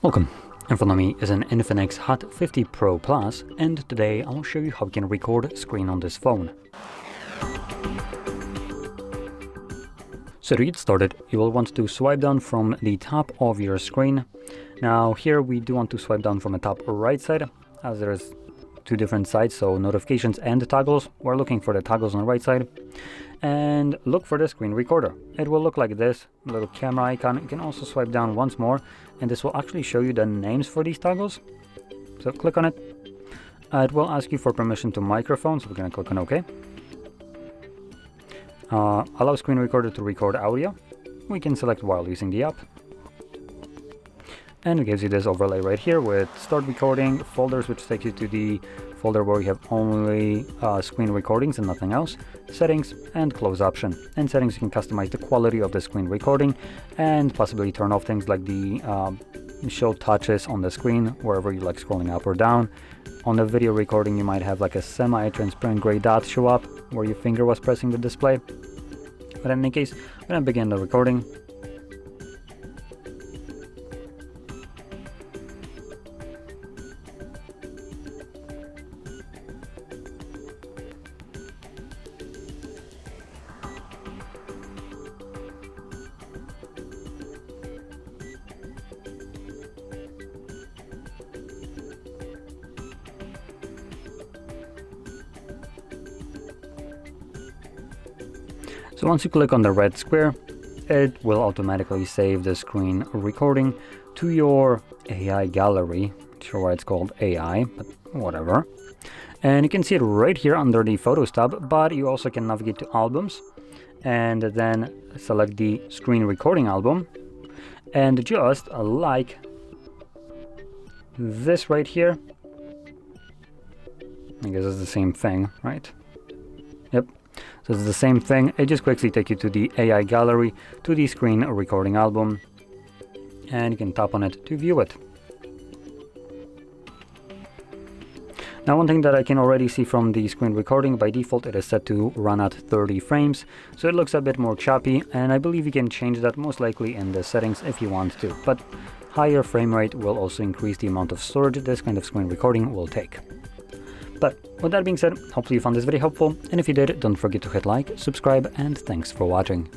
Welcome. In front of me is an INFINIX Hot 50 Pro Plus, and today I will show you how you can record screen on this phone. So to get started, you will want to swipe down from the top of your screen. Now here we do want to swipe down from the top right side, as there is two different sides, so notifications and toggles. We're looking for the toggles on the right side. And look for the screen recorder. It will look like this, little camera icon. You can also swipe down once more, and this will actually show you the names for these toggles. So click on it. It will ask you for permission to microphone, so we're going to click on OK. Allow screen recorder to record audio. We can select while using the app. And it gives you this overlay right here with start recording, folders, which takes you to the folder where you have only screen recordings and nothing else, settings, and close option. In settings, you can customize the quality of the screen recording and possibly turn off things like the show touches on the screen wherever you like scrolling up or down. On the video recording, you might have like a semi-transparent gray dot show up where your finger was pressing the display. But in any case, I'm going to begin the recording. So once you click on the red square, it will automatically save the screen recording to your AI gallery. Not sure why it's called AI, but whatever. And you can see it right here under the Photos tab, but you also can navigate to Albums and then select the screen recording album. And just like this right here, I guess it's the same thing, right? Yep. So it's the same thing. It just quickly takes you to the AI gallery, to the screen recording album, and you can tap on it to view it. Now, one thing that I can already see from the screen recording, by default it is set to run at 30 frames, so it looks a bit more choppy, and I believe you can change that most likely in the settings if you want to, but higher frame rate will also increase the amount of storage this kind of screen recording will take. But with that being said, hopefully you found this video helpful, and if you did, don't forget to hit like, subscribe, and thanks for watching.